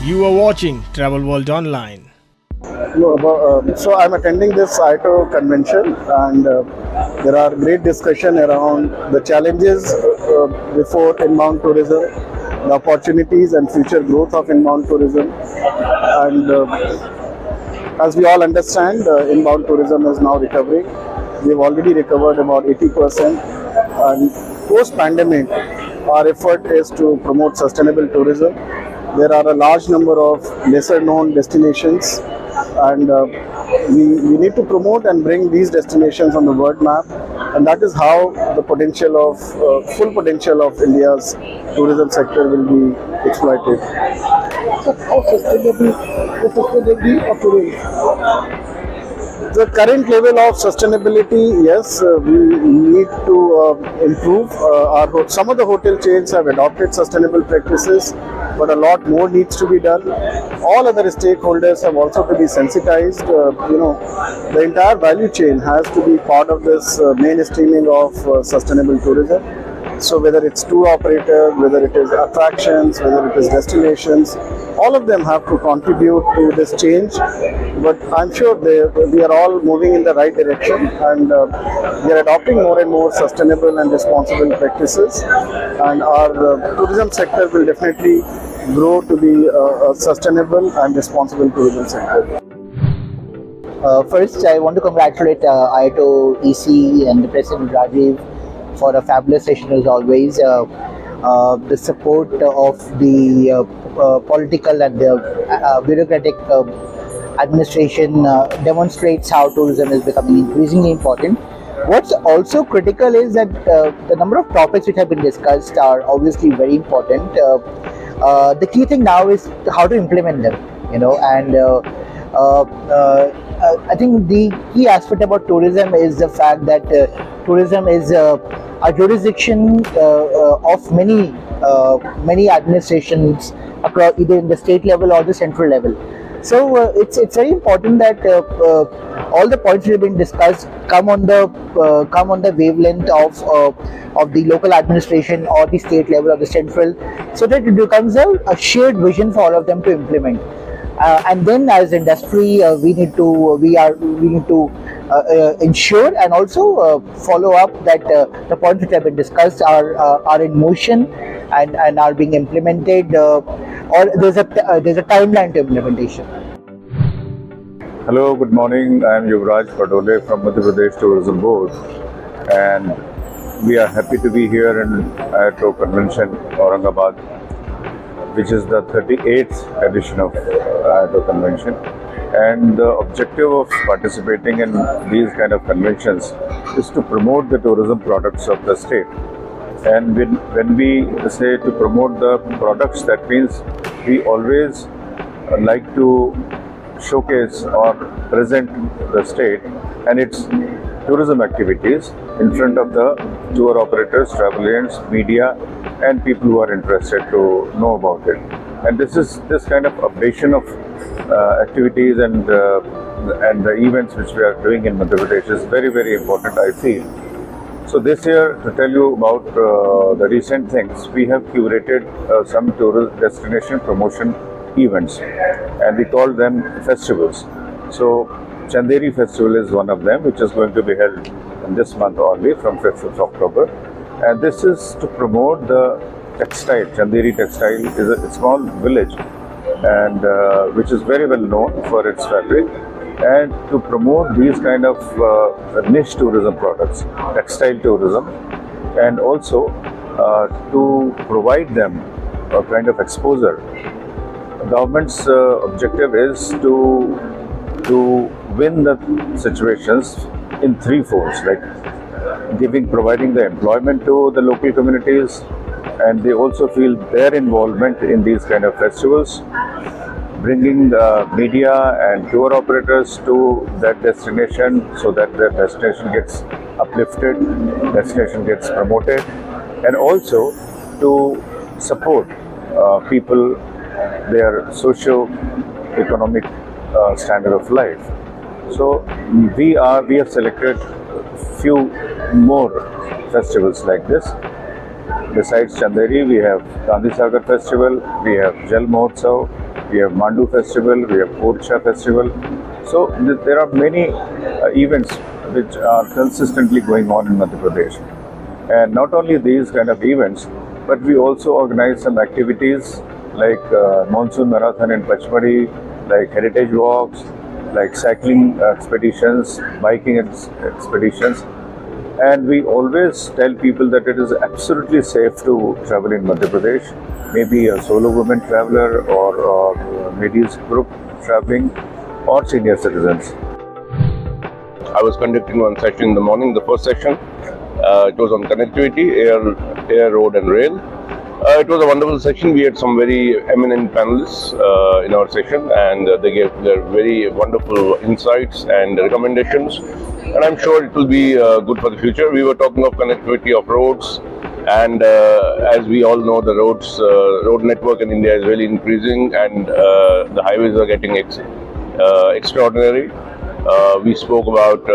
You are watching Travel World Online. So I'm attending this ITO convention, and there are great discussion around the challenges before inbound tourism, the opportunities and future growth of inbound tourism. And as we all understand, inbound tourism is now recovering. We've already recovered about 80%, and post-pandemic, our effort is to promote sustainable tourism. There are a large number of lesser-known destinations, and we need to promote and bring these destinations on the world map, and that is how the potential of full potential of India's tourism sector will be exploited. So how sustainability of tourism? The current level of sustainability, yes, we need to improve. Some of the hotel chains have adopted sustainable practices, but a lot more needs to be done. All other stakeholders have also to be sensitized. The entire value chain has to be part of this mainstreaming of sustainable tourism. So whether it's tour operators, whether it is attractions, whether it is destinations, all of them have to contribute to this change. But I'm sure we are all moving in the right direction, and we are adopting more and more sustainable and responsible practices, and our tourism sector will definitely grow to be a sustainable and responsible tourism sector. First, I want to congratulate ITO, EC and the President Rajiv for a fabulous session as always. The support of the political and the bureaucratic administration demonstrates how tourism is becoming increasingly important. What's also critical is that the number of topics which have been discussed are obviously very important. The key thing now is how to implement them, and I think the key aspect about tourism is the fact that tourism is a jurisdiction of many administrations across, either in the state level or the central level. So it's very important that all the points that have been discussed come on the wavelength of the local administration or the state level or the central, so that it becomes a shared vision for all of them to implement. And then, as industry, we need to ensure and also follow up that the points which have been discussed are in motion and are being implemented, or there's a timeline to implementation. Hello, good morning. I am Yuvraj Padole from Madhya Pradesh Tourism Board, and we are happy to be here in ITO Convention, Aurangabad, which is the 38th edition of ITO Convention. And the objective of participating in these kind of conventions is to promote the tourism products of the state. And when we say to promote the products, that means we always like to showcase or present the state and its tourism activities in front of the tour operators, travel agents, media, and people who are interested to know about it. And this kind of updation of activities and the events which we are doing in Madhya Pradesh is very, very important, I feel. So this year, to tell you about the recent things, we have curated some tourist destination promotion events, and we call them festivals. So Chanderi Festival is one of them, which is going to be held in this month only, from 5th of October. And this is to promote the textile. Chanderi Textile is a small village, and which is very well known for its fabric, and to promote these kind of niche tourism products, textile tourism, and also to provide them a kind of exposure. The government's objective is to win the situations in three folds, like providing the employment to the local communities, and they also feel their involvement in these kind of festivals, bringing the media and tour operators to that destination so that their destination gets uplifted, destination gets promoted, and also to support people, their socio-economic standard of life. So we have selected few more festivals like this. Besides Chanderi, we have Gandhi Sagar Festival, we have Jal Mahotsav, we have Mandu Festival, we have Porcha Festival. So there are many events which are consistently going on in Madhya Pradesh. And not only these kind of events, but we also organize some activities like Monsoon Marathon in Pachmadi, like heritage walks, like cycling expeditions, biking expeditions. And we always tell people that it is absolutely safe to travel in Madhya Pradesh, maybe a solo woman traveler or ladies group traveling or senior citizens. I was conducting one session in the morning, the first session. It was on connectivity, air, road and rail. It was a wonderful session. We had some very eminent panelists in our session, and they gave their very wonderful insights and recommendations. And I'm sure it will be good for the future. We were talking of connectivity of roads, and as we all know, the road network in India is really increasing, and the highways are getting extraordinary. We spoke about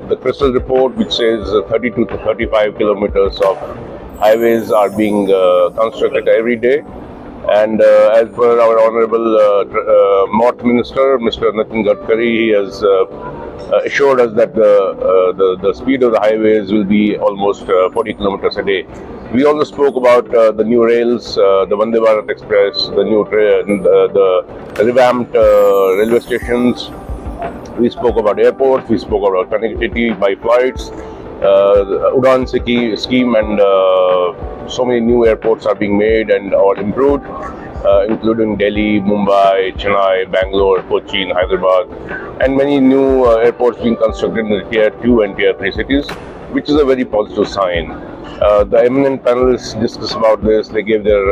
the Crystal report, which says 30 to 35 kilometers of highways are being constructed every day. And as per our Honorable Mort Minister, Mr. Nitin Gadkari, he has assured us that the speed of the highways will be almost 40 kilometers a day. We also spoke about the new rails, the Vande Bharat Express, the new the revamped railway stations. We spoke about airports, we spoke about connectivity by flights, the Udan scheme, and so many new airports are being made and or improved, including Delhi, Mumbai, Chennai, Bangalore, Kochi, Hyderabad, and many new airports being constructed in the Tier 2 and Tier 3 cities, which is a very positive sign. The eminent panelists discussed about this. They gave their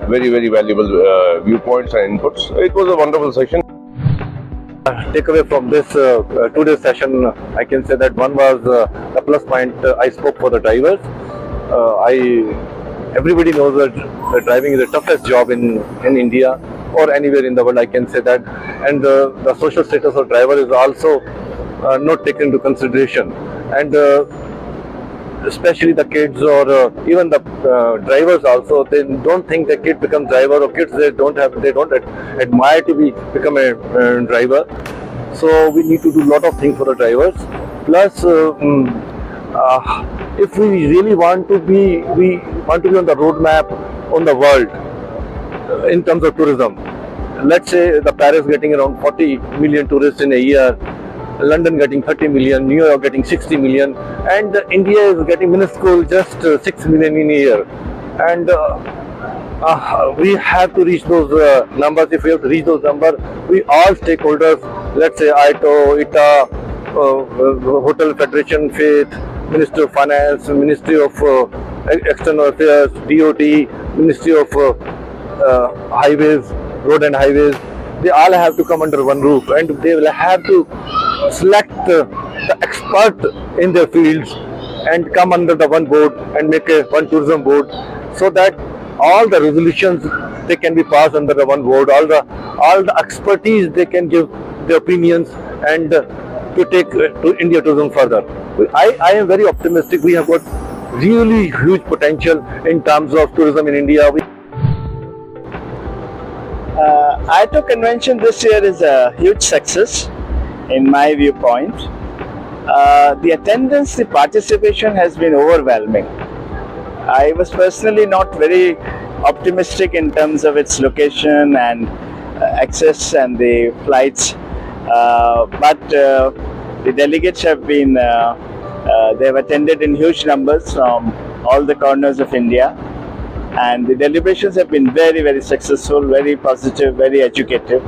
very, very valuable viewpoints and inputs. It was a wonderful session. Takeaway from this 2-day session, I can say that one was the plus point. I spoke for the drivers. Everybody knows that driving is the toughest job in India or anywhere in the world, I can say that. And the social status of driver is also not taken into consideration. And especially the kids or even the drivers also, they don't think the kid becomes driver, or kids they don't admire to become a driver. So we need to do a lot of things for the drivers. Plus, if we really want to be on the roadmap on the world in terms of tourism. Let's say the Paris getting around 40 million tourists in a year, London getting 30 million, New York getting 60 million, and India is getting minuscule, just 6 million in a year. And we have to reach those numbers. If we have to reach those numbers, we all stakeholders, let's say ITO, ITA, Hotel Federation, Faith, Ministry of Finance, Ministry of External Affairs, DOT, Ministry of Highways, Road and Highways, they all have to come under one roof, and they will have to select the expert in their fields and come under the one board and make one tourism board, so that all the resolutions they can be passed under the one board, all the expertise they can give their opinions and to take to India tourism further. I am very optimistic. We have got really huge potential in terms of tourism in India. ITO convention this year is a huge success in my viewpoint. The attendance, the participation has been overwhelming. I was personally not very optimistic in terms of its location and access and the flights, but the delegates have been, they have attended in huge numbers from all the corners of India, and the deliberations have been very, very successful, very positive, very educative.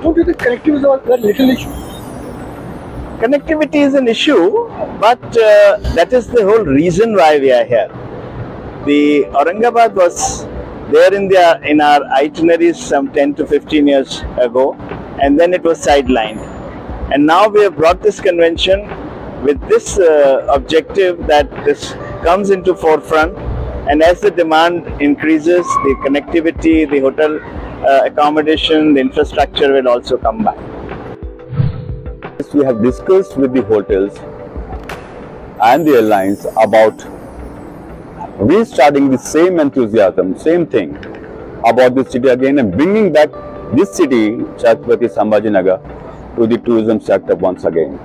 Don't you think connectivity is a little issue? Connectivity is an issue, but that is the whole reason why we are here. The Aurangabad was there in our itineraries some 10 to 15 years ago, and then it was sidelined. And now we have brought this convention with this objective that this comes into forefront, and as the demand increases, the connectivity, the hotel accommodation, the infrastructure will also come by. We have discussed with the hotels and the airlines about restarting the same enthusiasm, same thing about this city again and bringing back this city, Chhatrapati Sambhajinagar, to the tourism sector once again.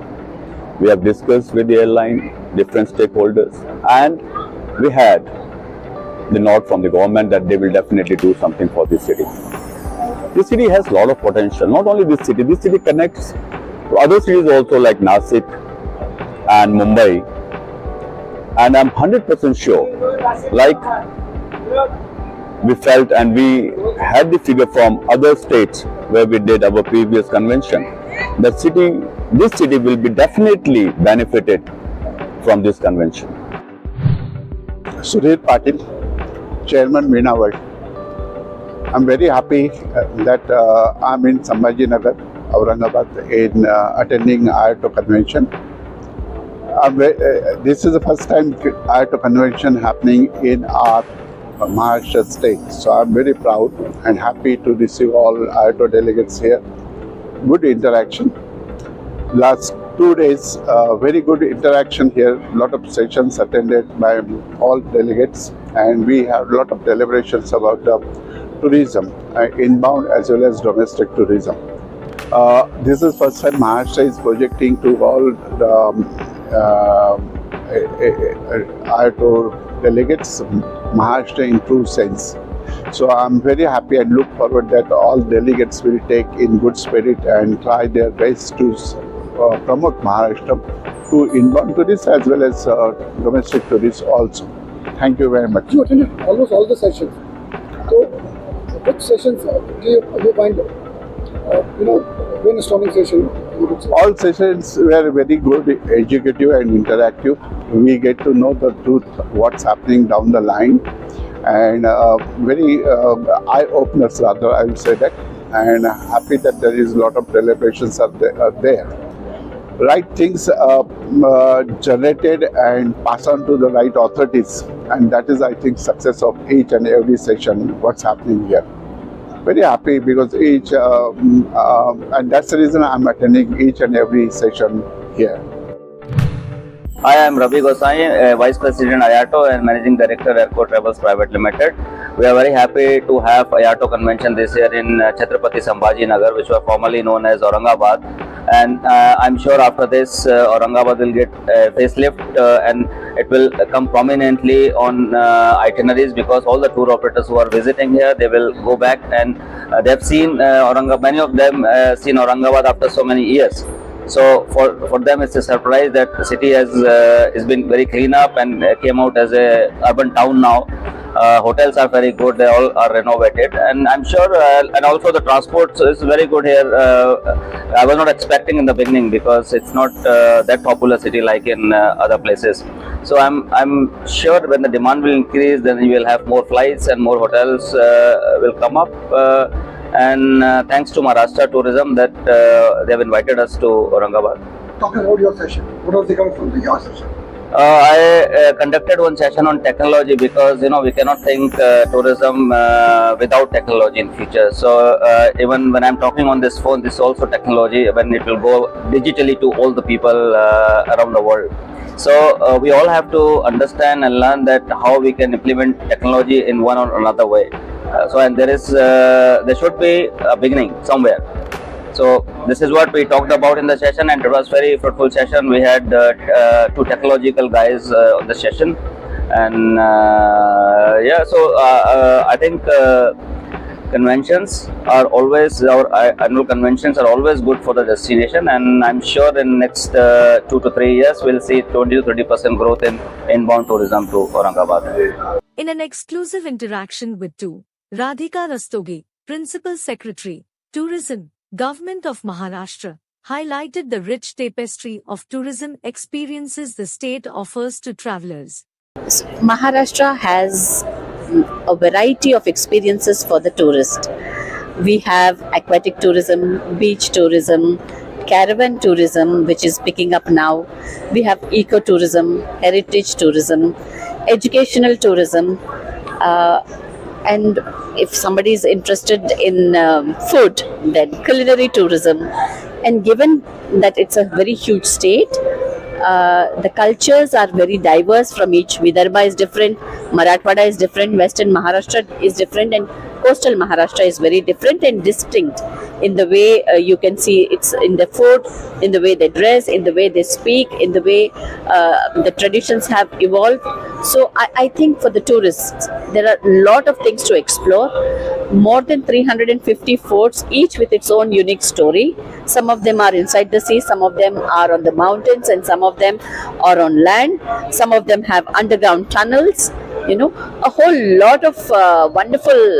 We have discussed with the airline, different stakeholders, and we had the nod from the government that they will definitely do something for this city. This city has a lot of potential. Not only this city connects to other cities also like Nasik and Mumbai. And I'm 100% sure, like we felt and we had the figure from other states where we did our previous convention, that this city will be definitely benefited from this convention. Sudhir Patil, Chairman Meena World. I'm very happy that I'm in Sambhajinagar, Aurangabad, in attending IATO convention. This is the first time IATO convention happening in our Maharashtra state. So I'm very proud and happy to receive all IATO delegates here. Good interaction. Last 2 days, very good interaction here. Lot of sessions attended by all delegates, and we have a lot of deliberations about tourism, inbound as well as domestic tourism. This is first time Maharashtra is projecting to all the IATO delegates Maharashtra in true sense. So I'm very happy and look forward that all delegates will take in good spirit and try their best to promote Maharashtra to inbound tourists as well as domestic tourists also. Thank you very much. You attended almost all the sessions. So, which sessions do you find, brainstorming session? All sessions were very good, educative and interactive. We get to know the truth, what's happening down the line, and very eye-openers rather, I would say that. And happy that there is a lot of deliberations are there. Right things generated and passed on to the right authorities, and that is, I think, success of each and every session, what's happening here. Very happy because and that's the reason I'm attending each and every session here. Hi, I am Ravi Gosai, Vice President IATO and Managing Director Airport Travels Private Limited. We are very happy to have IATO convention this year in Chhatrapati Sambhajinagar, which was formerly known as Aurangabad. And I'm sure after this Aurangabad will get facelift and it will come prominently on itineraries, because all the tour operators who are visiting here, they will go back and they have seen Aurangabad. Many of them seen Aurangabad after so many years. So for them it's a surprise that the city has been very clean up and came out as a urban town now. Hotels are very good, they all are renovated, and I'm sure and also the transport is very good here. I was not expecting in the beginning because it's not that popular city like in other places. So I'm sure when the demand will increase, then you will have more flights and more hotels will come up. And thanks to Maharashtra Tourism that they have invited us to Aurangabad. Talking about your session, what was the outcome from your session? I conducted one session on technology, because we cannot think tourism without technology in future. So even when I'm talking on this phone, this is also technology, when it will go digitally to all the people around the world. So we all have to understand and learn that how we can implement technology in one or another way. And there should be a beginning somewhere. So this is what we talked about in the session, and it was very fruitful session. We had two technological guys on the session, and I think conventions are always, our annual conventions are always good for the destination, and I'm sure in next 2 to 3 years we'll see 20 to 30% growth in inbound tourism to Aurangabad. In an exclusive interaction with Radhika Rastogi, Principal Secretary, Tourism, Government of Maharashtra, highlighted the rich tapestry of tourism experiences the state offers to travelers. Maharashtra has a variety of experiences for the tourist. We have aquatic tourism, beach tourism, caravan tourism, which is picking up now. We have eco-tourism, heritage tourism, educational tourism, and if somebody is interested in food, then culinary tourism. And given that it's a very huge state, The cultures are very diverse from each. Vidarbha is different, Marathwada is different, Western Maharashtra is different, and coastal Maharashtra is very different and distinct in the way you can see it's in the food, in the way they dress, in the way they speak, in the way the traditions have evolved. So I think for the tourists, there are a lot of things to explore. More than 350 forts, each with its own unique story. Some of them are inside the sea, some of them are on the mountains, and some of them are on land. Some of them have underground tunnels. You know, a whole lot of wonderful,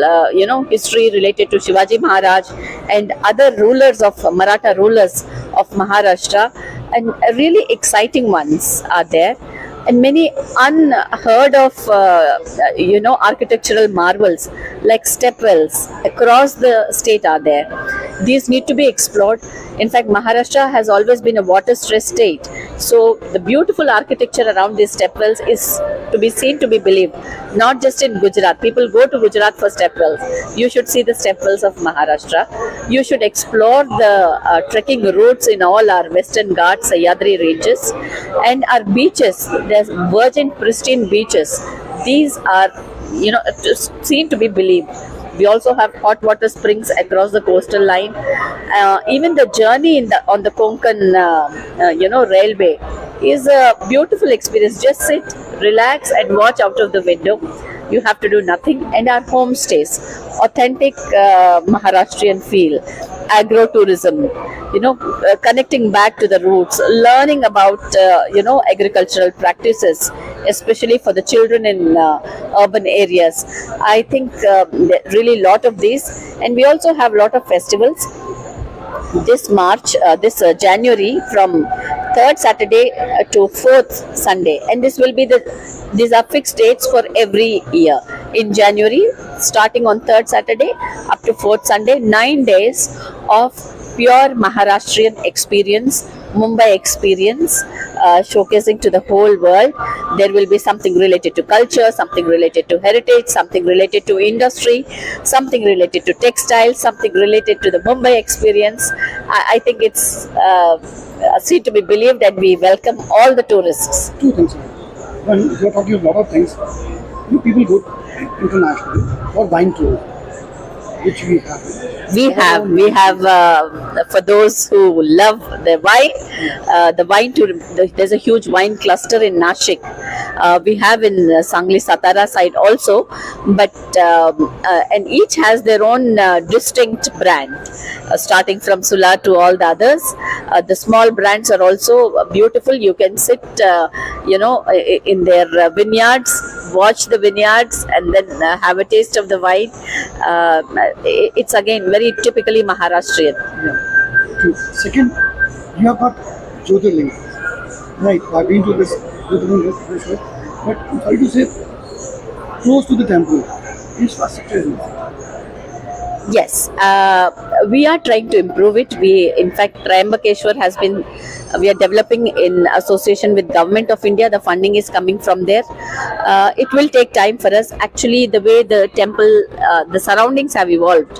history related to Shivaji Maharaj and other rulers of Maratha rulers of Maharashtra, and really exciting ones are there. And many unheard of, architectural marvels like stepwells across the state are there. These need to be explored. In fact, Maharashtra has always been a water-stressed state. So the beautiful architecture around these stepwells is to be seen, to be believed. Not just in Gujarat. People go to Gujarat for stepwells. You should see the stepwells of Maharashtra. You should explore the trekking routes in all our Western Ghats, Sahyadri ranges, and our beaches. There's virgin, pristine beaches. These are, seen to be believed. We also have hot water springs across the coastal line. Even the journey on the Konkan, railway is a beautiful experience. Just sit, relax, and watch out of the window. You have to do nothing. And our homestays, authentic Maharashtrian feel, agro-tourism, connecting back to the roots, learning about, agricultural practices, especially for the children in urban areas. I think really lot of these. And we also have a lot of festivals. This January, from 3rd Saturday to 4th Sunday, and these are fixed dates for every year. In January, starting on 3rd Saturday up to 4th Sunday, 9 days of pure Maharashtrian experience, Mumbai experience, showcasing to the whole world. There will be something related to culture, something related to heritage, something related to industry, something related to textiles, something related to the Mumbai experience. I think it's seen to be believed, and we welcome all the tourists. Two things. When you're talking about a lot of things, people go internationally for wine tours, which we have. We have for those who love the wine tour. There's a huge wine cluster in Nashik. We have in Sangli, Satara side also, but and each has their own distinct brand, starting from Sula to all the others. The small brands are also beautiful. You can sit, in their vineyards, watch the vineyards, and then have a taste of the wine. It's again very typically Maharashtrian. Yeah. Second, you have got Jyotirlinga. Right, I've been to this Jyotirlinga, but sorry to say, close to the temple infrastructure. Yes, we are trying to improve it. In fact, Triambakeshwar we are developing in association with Government of India. The funding is coming from there. It will take time for us. Actually, the way the temple, the surroundings have evolved,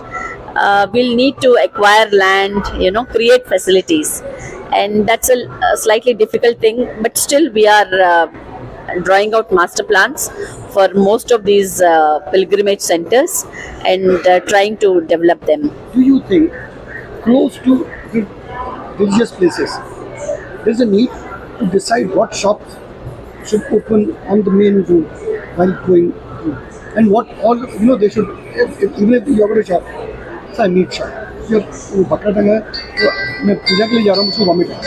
we'll need to acquire land, create facilities. And that's a slightly difficult thing, but still we are drawing out master plans for most of these pilgrimage centers and trying to develop them. Do you think close to the religious places, there's a need to decide what shops should open on the main road while going through, and what all they should, even if you have a shop, say meat shop, you're bakra tanga, मैं पूजा के लिए जा रहा हूँ, मुझको vomit है.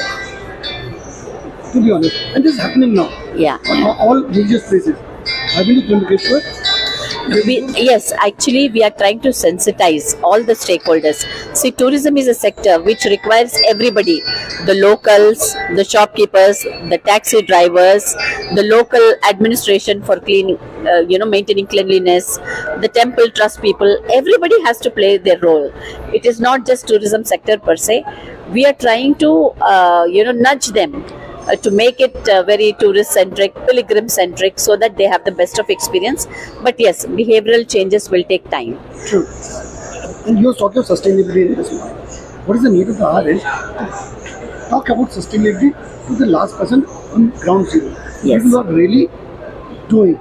To be honest, and this is happening now. Yeah. All religious places. I've been to Triambakeshwar. Yes, actually we are trying to sensitize all the stakeholders. See, tourism is a sector which requires everybody, the locals, the shopkeepers, the taxi drivers, the local administration for cleaning, maintaining cleanliness, the temple trust people. Everybody has to play their role. It is not just tourism sector per se. We are trying to, nudge them to make it very tourist-centric, pilgrim-centric, so that they have the best of experience. But yes, behavioral changes will take time. True. And you are talking of sustainability in this one. What is the need of the hour is to talk about sustainability to the last person on ground zero. Yes. People are really doing.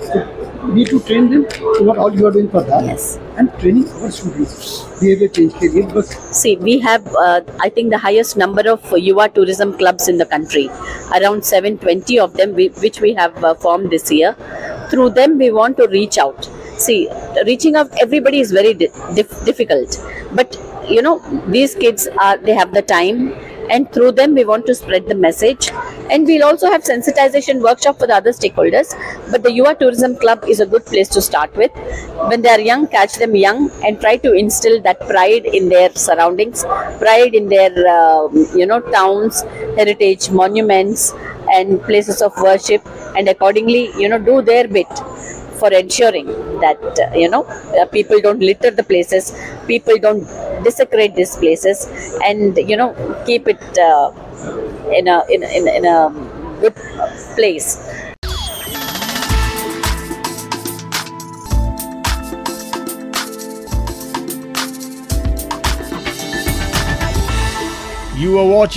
So we need to train them to what all you are doing for that. Yes. And training our students. Behavior change के लिए because See, we have, I think, the highest number of Yuva tourism clubs in the country. Around 720 of them, which we have formed this year. Through them, we want to reach out. See, reaching out, everybody is very difficult. But, you know, these kids, they have the time. And through them, we want to spread the message. And we'll also have sensitization workshop for the other stakeholders. But the Yuva Tourism Club is a good place to start with. When they are young, catch them young and try to instill that pride in their surroundings, pride in their, towns, heritage, monuments and places of worship, and accordingly, do their bit for ensuring that, people don't litter the places, people don't desecrate these places, and, keep it in a good place. You are watching